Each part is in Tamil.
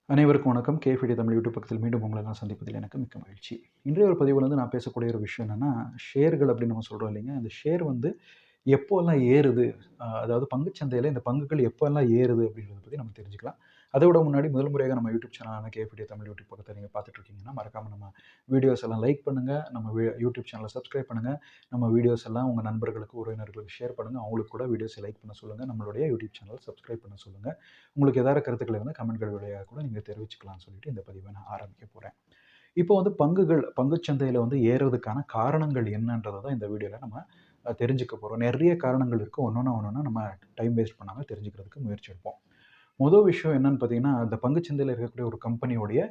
அனைவருக்கும் வணக்கம். கேஃபிடி தமிழ் யூடியூப் பக்கத்தில் மீண்டும் உங்களை நான் சந்திப்பதில் எனக்கு மிக்க மகிழ்ச்சி. இன்றைய ஒரு பதிவுல வந்து நான் பேசக்கூடிய ஒரு விஷயம் என்னன்னா, ஷேர்கள் அப்படின்னு நம்ம சொல்றோம் இல்லைங்க. இந்த ஷேர் வந்து எப்போலாம் ஏறுது, அதாவது பங்குச்சந்தையில இந்த பங்குகள் எப்போலாம் ஏறுது அப்படின்றத பத்தி நம்ம தெரிஞ்சுக்கலாம். அதை விட முன்னாடி முதல் முறையாக நம்ம யூடியூப் சேனலான கேஃபிடி தமிழ் யூடியூப் பக்கத்தை நீங்க பார்த்துட்டு இருக்கீங்கன்னா, மறக்காம நம்ம வீடியோஸ் எல்லாம் லைக் பண்ணுங்க. நம்ம யூடியூப் சேனலை சப்ஸ்கிரைப் பண்ணுங்க. நம்ம வீடியோஸ் எல்லாம் உங்க நண்பர்களுக்கு, உறவினர்களுக்கு ஷேர் பண்ணுங்க. அவங்களுக்கு கூட வீடியோஸை லைக் பண்ண சொல்லுங்க. நம்மளுடைய யூடியூப் சேனலை சப்ஸ்கிரைப் பண்ண சொல்லுங்க. உங்களுக்கு ஏதாவது கருத்துக்கள் இருந்தால் கமெண்ட்கள் வழியாக கூட நீங்க தெரிவிச்சுக்கலாம்னு சொல்லிட்டு இந்த பதிவை நான் ஆரம்பிக்க போறேன். இப்போ வந்து பங்குச்சந்தையில வந்து ஏறுவதற்கான காரணங்கள் என்னன்றத தான் இந்த வீடியோல நம்ம தெரிஞ்சுக்க போறோம். நெறைய காரணங்கள் இருக்கு. ஒண்ணொண்ணா நம்ம டைம் வேஸ்ட் பண்ணாம தெரிஞ்சுக்கிறதுக்கு முயற்சி எடுப்போம். முதல் விஷயம் என்னன்னு பார்த்தீங்கன்னா, அந்த பங்குச்சந்தையில இருக்கக்கூடிய ஒரு கம்பெனியோடைய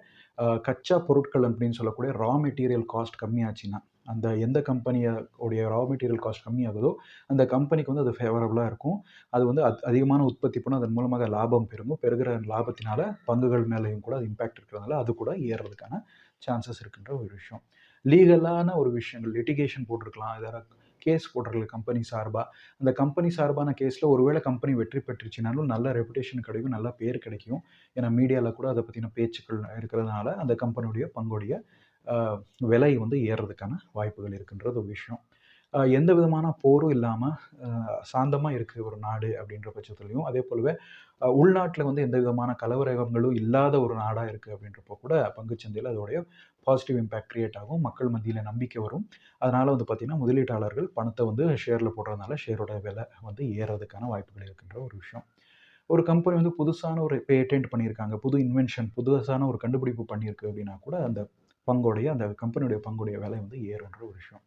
கச்சா பொருட்கள் அப்படின்னு சொல்லக்கூடிய ரா மெட்டீரியல் காஸ்ட் கம்மியாச்சுன்னா, அந்த எந்த உடைய ரா மெட்டீரியல் காஸ்ட் கம்மியாகுதோ, அந்த கம்பெனிக்கு வந்து அது ஃபேவரபுளா இருக்கும். அது வந்து அதிகமான உற்பத்தி பண்ணும். அதன் மூலமாக லாபம் பெருகும். பெறுகிற லாபத்தினால பங்குகள் மேலயும் கூட அது இம்பாக்ட் இருக்கிறதுனால, அது கூட ஏறுறதுக்கான சான்சஸ் இருக்குன்ற ஒரு விஷயம். லீகலான ஒரு விஷயங்கள் லிட்டிகேஷன் போட்டிருக்கலாம். ஏதாவது கேஸ் போட்டிருக்கலாம் கம்பெனி சார்பா. அந்த கம்பெனி சார்பான கேஸ்ல ஒருவேளை கம்பெனி வெற்றி பெற்றுச்சுனாலும் நல்ல ரெப்புடேஷன் கிடைக்கும், நல்ல பேர் கிடைக்கும். ஏன்னா மீடியால கூட அத பத்தின பேச்சுக்கள் இருக்கிறதுனால, அந்த கம்பெனியுடைய பங்குடைய அ விலை வந்து ஏறுறதுக்கான வாய்ப்புகள் இருக்குன்றது ஒரு விஷயம். எந்த விதமான போரும் இல்லாம அ சாந்தமா இருக்கு ஒரு நாடு அப்படின்ற பட்சத்துலயும், அதே போலவே உள்நாட்ல வந்து எந்த விதமான கலவரங்களும் இல்லாத ஒரு நாடா இருக்கு அப்படின்றப்போ கூட பங்குச்சந்தையில அதோடைய பாசிட்டிவ் இம்பாக்ட் கிரியேட் ஆகும். மக்கள் மத்தியில நம்பிக்கை வரும். அதனால வந்து பார்த்தீங்கன்னா, முதலீட்டாளர்கள் பணத்த வந்து ஷேர்ல போடுறதுனால ஷேரோட விலை வந்து ஏறுறதுக்கான வாய்ப்புகள் இருக்கின்ற ஒரு விஷயம். ஒரு கம்பெனி வந்து புதுசான ஒரு பேட்டன்ட் பண்ணியிருக்காங்க. புது இன்வென்ஷன் புதுசான ஒரு கண்டுபிடிப்பு பண்ணியிருக்கு அப்படின்னா கூட அந்த கம்பெனியுடைய பங்குடைய விலை வந்து ஏறுன்ற ஒரு விஷயம்.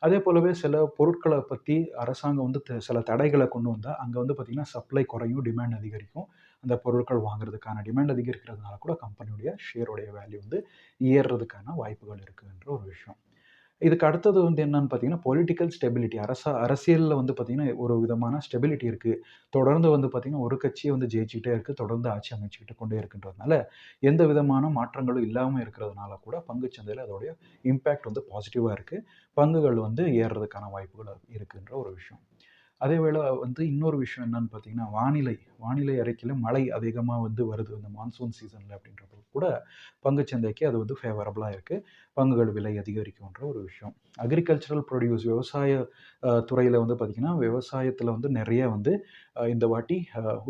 அதே போலவே சில பொருட்கள பத்தி அரசாங்கம் வந்து சில தடைகள கொண்டு வந்தா, அங்க வந்து பார்த்தீங்கன்னா, சப்ளை குறையும், டிமாண்ட் அதிகரிக்கும். அந்த பொருட்கள் வாங்குறதுக்கான டிமாண்ட் அதிகரிக்கிறதுனால கூட கம்பெனியுடைய ஷேருடைய வேல்யூ வந்து ஏறுறதுக்கான வாய்ப்புகள் இருக்குன்ற ஒரு விஷயம். இதுக்கு அடுத்தது வந்து என்னன்னு பார்த்தீங்கன்னா, பொலிட்டிக்கல் ஸ்டெபிலிட்டி. அரசியல்ல வந்து பார்த்தீங்கன்னா, ஒரு விதமான ஸ்டெபிலிட்டி இருக்கு. தொடர்ந்து வந்து பார்த்தீங்கன்னா, ஒரு கட்சியே வந்து ஜெயிச்சுக்கிட்டே இருக்கு. தொடர்ந்து ஆட்சி அமைச்சுக்கிட்டு கொண்டே இருக்கின்றதுனால, எந்த விதமான மாற்றங்களும் இல்லாம இருக்கிறதுனால கூட பங்குச்சந்தையில அதோடைய இம்பாக்ட் வந்து பாசிட்டிவா இருக்கு. பங்குகள் வந்து ஏறுறதுக்கான வாய்ப்புகள் இருக்குன்ற ஒரு விஷயம். அதே வேள வந்து இன்னொரு விஷயம் என்னன்னு பார்த்தீங்கன்னா, வானிலை அறிக்கையில மழை அதிகமா வந்து வருது. இந்த மான்சூன் சீசன்ல அப்படின்றப்போ கூட பங்குச்சந்தைக்கு அது வந்து ஃபேவரபுளா இருக்கு. பங்குகள் விலை அதிகரிக்கும்ன்ற ஒரு விஷயம். அக்ரிகல்ச்சரல் ப்ரொடியூஸ் விவசாய துறையில வந்து பார்த்தீங்கன்னா, விவசாயத்தில வந்து நெறைய வந்து இந்த வாட்டி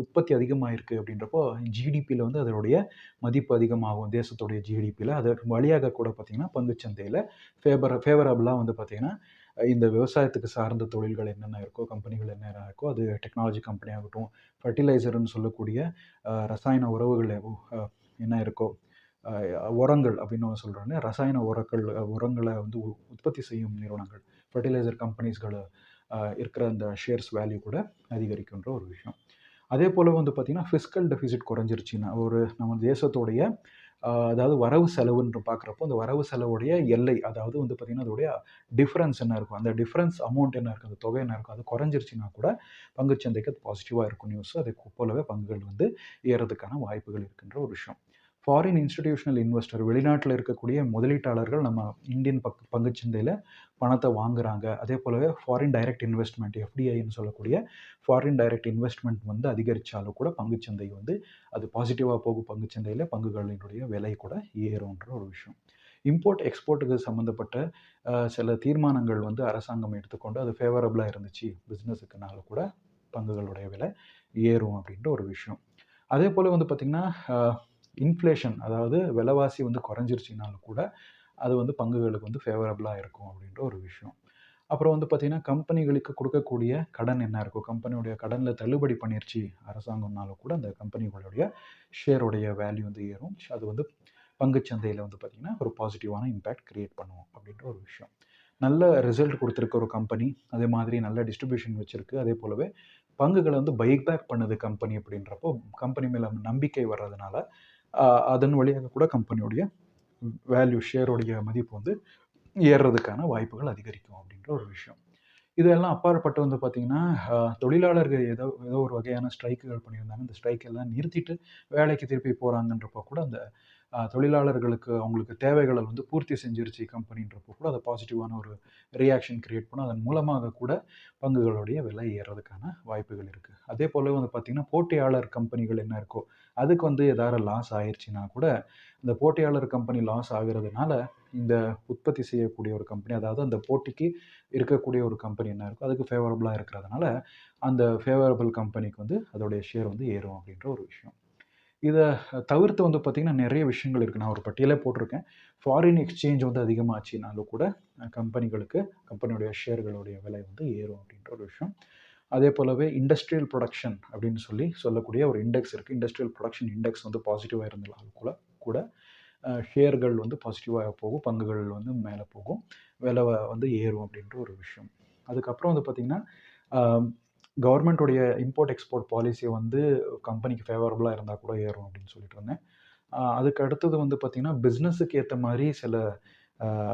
உற்பத்தி அதிகமாயிருக்கு அப்படின்றப்போ, ஜிடிபில வந்து அதனுடைய மதிப்பு அதிகமாகும். தேசத்துடைய ஜிடிபில. அதற்கு வழியாக கூட பார்த்தீங்கன்னா, பங்குச்சந்தையில ஃபேவரபுளா வந்து பார்த்தீங்கன்னா, இந்த விவசாயத்துக்கு சார்ந்த தொழில்கள் என்னென்ன இருக்கோ, கம்பெனிகள் என்னென்ன இருக்கோ, அது டெக்னாலஜி கம்பெனி ஆகட்டும், ஃபெர்டிலைசர்ன்னு சொல்லக்கூடிய ரசாயன உறவுகள் என்ன இருக்கோ, அ உரங்கள் அப்படின்னு சொல்றோம் இல்லையா? ரசாயன உரங்கள வந்து உற்பத்தி செய்யும் நிறுவனங்கள், ஃபெர்டிலைசர் கம்பெனிஸ்கள் இருக்கிற அந்த ஷேர்ஸ் வேல்யூ கூட அதிகரிக்குன்ற ஒரு விஷயம். அதே போல வந்து பார்த்தீங்கன்னா, ஃபிஸ்கல் டெஃபிசிட் குறைஞ்சிருச்சுன்னா, நம்ம தேசத்துடைய அதாவது வரவு செலவுன்னு பார்க்குறப்போ, அந்த வரவு செலவுடைய எல்லை, அதாவது வந்து பார்த்தீங்கன்னா, அதோடைய டிஃபரன்ஸ் என்ன இருக்கும்? அந்த டிஃபரன்ஸ் அமௌண்ட் என்ன இருக்கும்? அந்த தொகை என்ன இருக்கும்? அது குறைஞ்சிருச்சுன்னா கூட பங்குச்சந்தைக்கு அது பாசிட்டிவா இருக்கும் நியூஸ். அதே போலவே பங்குகள் வந்து ஏறதுக்கான வாய்ப்புகள் இருக்கின்ற ஒரு விஷயம். ஃபாரின் இன்ஸ்டிடியூஷனல் இன்வெஸ்டர் வெளிநாட்டில இருக்கக்கூடிய முதலீட்டாளர்கள் நம்ம இந்தியன் பங்குச்சந்தையில பணத்த வாங்குறாங்க. அதே போலவே ஃபாரின் டைரக்ட் இன்வெஸ்ட்மென்ட் எஃப்டிஐன்னு சொல்லக்கூடிய ஃபாரின் டைரக்ட் இன்வெஸ்ட்மென்ட் வந்து அதிகரிச்சாலும் கூட பங்குச்சந்தை வந்து அது பாசிட்டிவா போகும் பங்குச்சந்தையில பங்குகளினுடைய விலை கூட ஏறும்ன்ற ஒரு விஷயம். இம்போர்ட், எக்ஸ்போர்ட்டுக்கு சம்மந்தப்பட்ட சில தீர்மானங்கள் வந்து அரசாங்கம் எடுத்துக்கொண்டு அது ஃபேவரபுளா இருந்துச்சு பிசினஸுக்குனால கூட பங்குகளுடைய விலை ஏறும் அப்படின்ற ஒரு விஷயம். அதே போல வந்து பார்த்தீங்கன்னா, அ இன்ஃப்ளேஷன் அதாவது விலைவாசி வந்து குறைஞ்சிருச்சுனாலும் கூட, அது வந்து பங்குகளுக்கு வந்து ஃபேவரபுளா இருக்கும் அப்படின்ற ஒரு விஷயம். அப்புறம் வந்து பார்த்தீங்கன்னா, கம்பெனிகளுக்கு குடுக்கக்கூடிய கடன் என்ன இருக்கும்? கம்பெனியுடைய கடன்ல தள்ளுபடி பண்ணிருச்சு அரசாங்கம்னாலும் கூட, அந்த கம்பெனிகளுடைய ஷேருடைய வேல்யூ வந்து ஏறும். அது வந்து பங்குச்சந்தையில வந்து பார்த்தீங்கன்னா, ஒரு பாசிட்டிவான இம்பாக்ட் கிரியேட் பண்ணும் அப்படின்ற ஒரு விஷயம். நல்ல ரிசல்ட் குடுத்திருக்க ஒரு கம்பெனி, அதே மாதிரி நல்ல டிஸ்ட்ரிபியூஷன் வச்சிருக்கு. அதே போலவே பங்குகள வந்து பை பேக் பண்ணுது கம்பெனி அப்படின்றப்போ, கம்பெனி மேல நம்பிக்கை வர்றதுனால, அ அதன் வழியாக கூட கம்பெனியுடைய வேல்யூ ஷேருடைய மதிப்பு வந்து ஏறுறதுக்கான வாய்ப்புகள் அதிகரிக்கும் அப்படின்ற ஒரு விஷயம். இதெல்லாம் அப்பாற்பட்டு வந்து பார்த்தீங்கன்னா, தொழிலாளர்கள் ஏதோ ஏதோ ஒரு வகையான ஸ்ட்ரைக்குகள் பண்ணியிருந்தாங்க. அந்த ஸ்ட்ரைக் எல்லாம் நிறுத்திட்டு வேலைக்கு திருப்பி போறாங்கன்றப்போ கூட, அந்த தொழிலாளர்களுக்கு அவங்களுக்கு தேவைகளை வந்து பூர்த்தி செஞ்சிருச்சு கம்பெனின்றப்போ கூட அது பாசிட்டிவான ஒரு ரியாக்ஷன் கிரியேட் பண்ணும். அதன் மூலமாக கூட பங்குகளுடைய விலை ஏறதுக்கான வாய்ப்புகள் இருக்குது. அதே போல வந்து பார்த்திங்கன்னா போட்டியாளர் கம்பெனிகள் என்ன இருக்கோ அதுக்கு வந்து ஏதாவது லாஸ் ஆயிடுச்சுன்னா கூட இந்த போட்டியாளர் கம்பெனி லாஸ் ஆகுறதுனால இந்த உற்பத்தி செய்யக்கூடிய ஒரு கம்பெனி, அதாவது அந்த போட்டிக்கு இருக்கக்கூடிய ஒரு கம்பெனி என்ன இருக்கோ அதுக்கு ஃபேவரபுளாக இருக்கிறதுனால அந்த ஃபேவரபிள் கம்பெனிக்கு வந்து அதோடைய ஷேர் வந்து ஏறும் அப்படின்ற ஒரு விஷயம். இதை தவிர்த்து வந்து பார்த்திங்கன்னா நிறைய விஷயங்கள் இருக்குது. நான் ஒரு பட்டியலே போட்டிருக்கேன். ஃபாரின் எக்ஸ்சேஞ்ச் வந்து அதிகமாச்சுனாலும் கூட கம்பெனிகளுக்கு கம்பெனியுடைய ஷேர்களுடைய விலை வந்து ஏறும் அப்படின்ற ஒரு விஷயம். அதே போலவே இண்டஸ்ட்ரியல் ப்ரொடக்ஷன் அப்படின்னு சொல்லக்கூடிய ஒரு இண்டெக்ஸ் இருக்குது. இண்டஸ்ட்ரியல் ப்ரொடக்ஷன் இண்டெக்ஸ் வந்து பாசிட்டிவாக இருந்தாலும் கூட கூட ஷேர்கள் வந்து பாசிட்டிவாக போகும், பங்குகள் வந்து மேலே போகும், விலை வந்து ஏறும் அப்படின்ற ஒரு விஷயம். அதுக்கப்புறம் வந்து பார்த்திங்கன்னா கவர்மெண்ட்டுடைய இம்போர்ட் எக்ஸ்போர்ட் பாலிசியை வந்து கம்பெனிக்கு ஃபேவரபுளாக இருந்தால் கூட ஏறும் அப்படின்னு சொல்லிட்டு இருந்தேன். அதுக்கு அடுத்தது வந்து பார்த்திங்கன்னா பிஸ்னஸுக்கு ஏற்ற மாதிரி சில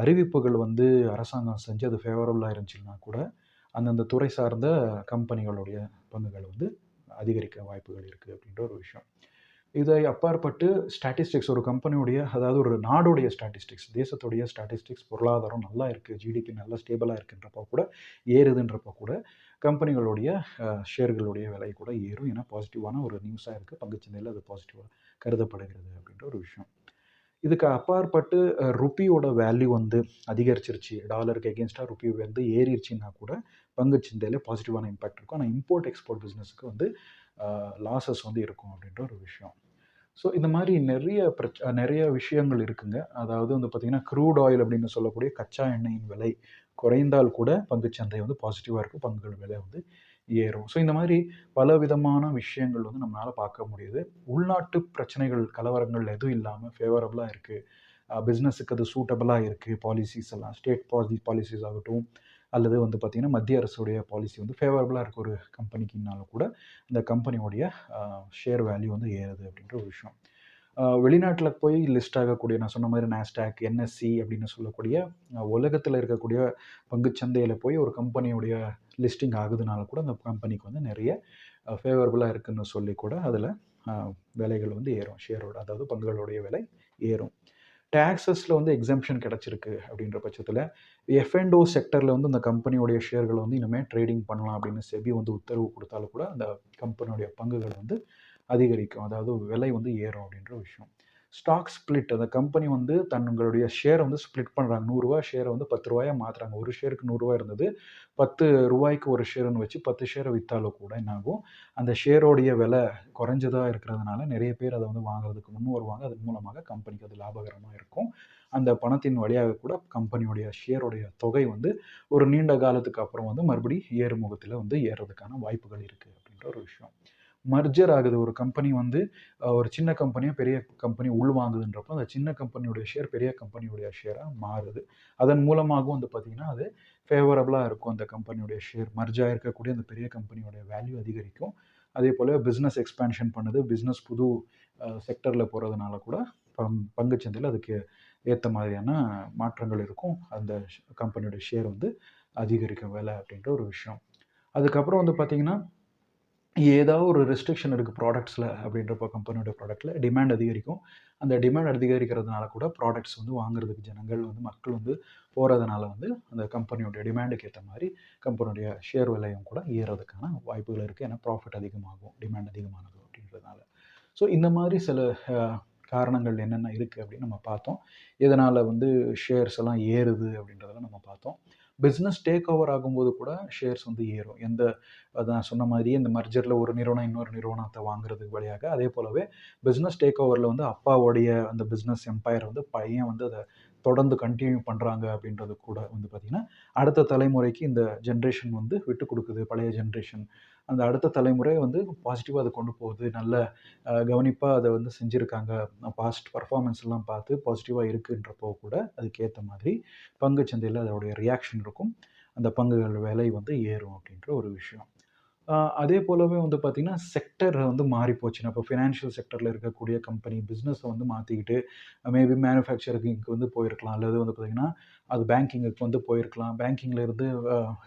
அறிவிப்புகள் வந்து அரசாங்கம் செஞ்சு அது ஃபேவரபுளாக இருந்துச்சுன்னா கூட அந்தந்த துறை சார்ந்த கம்பெனிகளுடைய பங்குகள் வந்து அதிகரிக்க வாய்ப்புகள் இருக்குது அப்படின்ற ஒரு விஷயம். இதை அப்பாற்பட்டு ஸ்டாட்டிஸ்டிக்ஸ் ஒரு கம்பெனியுடைய, அதாவது ஒரு நாடுடைய ஸ்டாட்டிஸ்டிக்ஸ், தேசத்துடைய ஸ்டாட்டிஸ்டிக்ஸ், பொருளாதாரம் நல்லா இருக்குது, ஜிடிபி நல்லா ஸ்டேபிளாக இருக்குன்றப்போ கூட ஏறுதுன்றப்போ கூட கம்பெனிகளுடைய ஷேர்களுடைய விலை கூட ஏறும். ஏன்னா பாசிட்டிவான ஒரு நியூஸாக இருக்குது, பங்குச்சந்தையில் அது பாசிட்டிவாக கருதப்படுகிறது அப்படின்ற ஒரு விஷயம். இதுக்கு அப்பாற்பட்டு ருப்பியோட வேல்யூ வந்து அதிகரிச்சிருச்சு, டாலருக்கு எகென்ஸ்டாக ருப்பி வந்து ஏறிடுச்சுன்னா கூட பங்குச்சந்தையில் பாசிட்டிவான இம்பேக்ட் இருக்கும். ஆனால் இம்போர்ட் எக்ஸ்போர்ட் பிஸ்னஸுக்கு வந்து லாஸஸ் வந்து இருக்கும் அப்படின்ற ஒரு விஷயம். ஸோ இந்த மாதிரி நிறைய விஷயங்கள் இருக்குங்க. அதாவது வந்து பார்த்திங்கன்னா க்ரூட் ஆயில் அப்படின்னு சொல்லக்கூடிய கச்சா எண்ணெயின் விலை குறைந்தால் கூட பங்குச்சந்தை வந்து பாசிட்டிவாக இருக்கும், பங்குகள் விலை வந்து ஏறும். ஸோ இந்த மாதிரி பல விதமான விஷயங்கள் வந்து நம்மளால் பார்க்க முடியுது. உள்நாட்டு பிரச்சனைகள், கலவரங்கள் எதுவும் இல்லாமல் ஃபேவரபுளாக இருக்குது, பிஸ்னஸுக்கு அது சூட்டபுளாக இருக்குது. பாலிசிஸ் எல்லாம் ஸ்டேட் பாலிசிஸ் ஆகட்டும், அல்லது வந்து பார்த்திங்கன்னா மத்திய அரசுடைய பாலிசி வந்து ஃபேவரபுளாக இருக்க ஒரு கம்பெனிக்குனாலும் கூட இந்த கம்பெனியோடைய ஷேர் வேல்யூ வந்து ஏறுது அப்படின்ற ஒரு விஷயம். வெளிநாட்டில் போய் லிஸ்ட் ஆகக்கூடிய, நான் சொன்ன மாதிரி நாஸ்டாக், என்எஸ்சி அப்படின்னு சொல்லக்கூடிய உலகத்தில் இருக்கக்கூடிய பங்குச்சந்தையில் போய் ஒரு கம்பெனியுடைய லிஸ்டிங் ஆகுதுனால கூட அந்த கம்பெனிக்கு வந்து நிறைய ஃபேவரபுளாக இருக்குதுன்னு சொல்லி கூட அதில் விலைகள் வந்து ஏறும், ஷேரோட அதாவது பங்குகளுடைய விலை ஏறும். டேக்ஸஸில் வந்து எக்ஸம்ஷன் கிடச்சிருக்கு அப்படின்ற பட்சத்தில் எஃப்என்டோ செக்டரில் வந்து அந்த கம்பெனியோடைய ஷேர்களை வந்து இனிமேல் ட்ரேடிங் பண்ணலாம் அப்படின்னு செபி வந்து உத்தரவு கொடுத்தாலும் கூட அந்த கம்பெனியோடைய பங்குகள் வந்து அதிகரிக்கும், அதாவது விலை வந்து ஏறும் அப்படின்ற விஷயம். ஸ்டாக் ஸ்பிளிட், அந்த கம்பெனி வந்து தங்களுடைய ஷேரை வந்து ஸ்பிளிட் பண்ணுறாங்க. 100 ரூபா ஷேரை வந்து 10 ரூபாயாக மாற்றுறாங்க. ஒரு ஷேருக்கு 100 ரூபா இருந்தது, 10 ரூபாய்க்கு ஒரு ஷேருன்னு வச்சு 10 ஷேரை விற்றாலும் கூட என்னாகும், அந்த ஷேரோடைய விலை குறைஞ்சதாக இருக்கிறதுனால நிறைய பேர் அதை வந்து வாங்குறதுக்கு முன் வருவாங்க. அதன் மூலமாக கம்பெனிக்கு அது லாபகரமாக இருக்கும். அந்த பணத்தின் வழியாக கூட கம்பெனியோடைய ஷேருடைய தொகை வந்து ஒரு நீண்ட காலத்துக்கு அப்புறம் வந்து மறுபடி ஏறுமுகத்தில் வந்து ஏறுறதுக்கான வாய்ப்புகள் இருக்குது அப்படின்ற ஒரு விஷயம். மர்ஜர் ஆகுது, ஒரு கம்பெனி வந்து ஒரு சின்ன கம்பெனியை பெரிய கம்பெனி உள்வாங்குதுன்றப்போ அந்த சின்ன கம்பெனியுடைய ஷேர் பெரிய கம்பெனியுடைய ஷேராக மாறுது. அதன் மூலமாகவும் வந்து பார்த்திங்கன்னா அது ஃபேவரபுளாக இருக்கும். அந்த கம்பெனியுடைய ஷேர் மர்ஜாக இருக்கக்கூடிய அந்த பெரிய கம்பெனியோடைய வேல்யூ அதிகரிக்கும். அதே போல் பிஸ்னஸ் எக்ஸ்பேன்ஷன் பண்ணுது, பிஸ்னஸ் புது செக்டரில் போகிறதுனால கூட பங்குச்சந்தையில் அதுக்கு ஏற்ற மாதிரியான மாற்றங்கள் இருக்கும். அந்த கம்பெனியோடைய ஷேர் வந்து அதிகரிக்கும் விலை அப்படின்ற ஒரு விஷயம். அதுக்கப்புறம் வந்து பார்த்திங்கன்னா ஏதாவது ஒரு ரெஸ்ட்ரிக்ஷன் இருக்குது ப்ராடக்ட்ஸில் அப்படின்றப்போ கம்பெனியோட ப்ராடக்ட்டில் டிமாண்ட் அதிகரிக்கும். அந்த டிமாண்ட் அதிகரிக்கிறதுனால கூட ப்ராடக்ட்ஸ் வந்து வாங்குறதுக்கு ஜனங்கள் வந்து மக்கள் வந்து போகிறதுனால வந்து அந்த கம்பெனியோடைய டிமாண்டுக்கு ஏற்ற மாதிரி கம்பெனியோடைய ஷேர் விலையும் கூட ஏறதுக்கான வாய்ப்புகள் இருக்குது. ஏன்னா ப்ராஃபிட் அதிகமாகும் டிமாண்ட் அதிகமானது அப்படின்றதுனால. ஸோ இந்த மாதிரி சில காரணங்கள் என்னென்ன இருக்குது அப்படின்னு நம்ம பார்த்தோம். இதனால் வந்து ஷேர்ஸ் எல்லாம் ஏறுது அப்படின்றதெல்லாம் நம்ம பார்த்தோம். பிஸ்னஸ் டேக் ஓவர் ஆகும்போது கூட ஷேர்ஸ் வந்து ஏறும். அதான் சொன்ன மாதிரியே இந்த மர்ஜரில் ஒரு நிறுவனம் இன்னொரு நிறுவனத்தை வாங்குறதுக்கு வழியாக, அதே போலவே பிஸ்னஸ் டேக் ஓவரில் வந்து அப்பாவுடைய அந்த பிஸ்னஸ் எம்பையர் வந்து பையன் வந்து அதை தொடர்ந்து கண்டினியூ பண்ணுறாங்க அப்படின்றது கூட வந்து பார்த்திங்கன்னா அடுத்த தலைமுறைக்கு இந்த ஜென்ரேஷன் வந்து விட்டு கொடுக்குது. பழைய ஜென்ரேஷன் அந்த அடுத்த தலைமுறை வந்து பாசிட்டிவாக அதை கொண்டு போகுது, நல்ல கவனிப்பாக அதை வந்து செஞ்சுருக்காங்க, பாஸ்ட் பர்ஃபார்மன்ஸ்லாம் பார்த்து பாசிட்டிவாக இருக்குன்றப்போ கூட அதுக்கேற்ற மாதிரி பங்குச்சந்தையில் அதோடைய ரியாக்ஷன் இருக்கும். அந்த பங்குகள் விலை வந்து ஏறும் அப்படின்ற ஒரு விஷயம். அதே போலவே வந்து பார்த்திங்கன்னா செக்டர் வந்து மாறி போச்சுன்னா, இப்போ ஃபினான்ஷியல் செக்டரில் இருக்கக்கூடிய கம்பெனி பிஸ்னஸை வந்து மாற்றிக்கிட்டு மேபி மேனுஃபேக்சரிங்க்கு வந்து போயிருக்கலாம், அல்லது வந்து பார்த்திங்கன்னா அது பேங்கிங்குக்கு வந்து போயிருக்கலாம், பேங்கிங்கில் இருந்து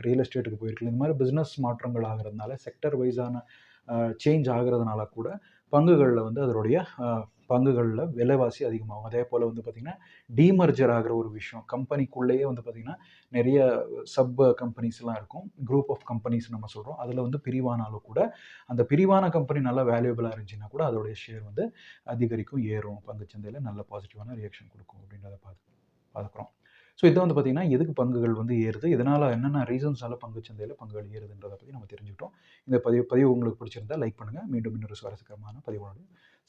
ரியல் எஸ்டேட்டுக்கு போயிருக்கலாம். இந்த மாதிரி பிஸ்னஸ் மாற்றங்கள் ஆகிறதுனால செக்டர் வைஸான சேஞ்ச் ஆகிறதுனால கூட பங்குகளில் வந்து அதனுடைய பங்குகளில் விலைவாசி அதிகமாகும். அதே போல் வந்து பார்த்திங்கன்னா டீமர்ஜர் ஆகிற ஒரு விஷயம், கம்பெனிக்குள்ளேயே வந்து பார்த்திங்கன்னா நிறைய சப் கம்பெனிஸ்லாம் இருக்கும், குரூப் ஆஃப் கம்பெனிஸ் நம்ம சொல்கிறோம். அதில் வந்து பிரிவானாலும் கூட அந்த பிரிவான கம்பெனி நல்லா வேல்யூபிளாக இருந்துச்சுன்னா கூட அதோடைய ஷேர் வந்து அதிகரிக்கும், ஏறும், பங்குச்சந்தையில் நல்ல பாசிட்டிவான ரியாக்ஷன் கொடுக்கும் அப்படின்றத பார்க்குறோம். ஸோ இதை வந்து பார்த்திங்கன்னா எதுக்கு பங்குகள் வந்து ஏறுது, இதனால் என்னென்ன ரீசன்ஸால் பங்குச்சந்தையில் பங்குகள் ஏறுதுன்றதை பற்றி நம்ம தெரிஞ்சுக்கிட்டோம். இந்த பதிவு உங்களுக்கு பிடிச்சிருந்தால் லைக் பண்ணுங்கள். மீண்டும் இன்னொரு சுவாரஸ்யகரமான பதிவோடு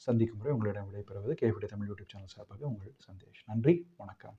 சந்திக்கும் முறை உங்களிடம் விடைபெறுவது கேஎஃப்டி தமிழ் யூடியூப் சேனல் சார்பாக உங்கள் சந்தேஷ். நன்றி, வணக்கம்.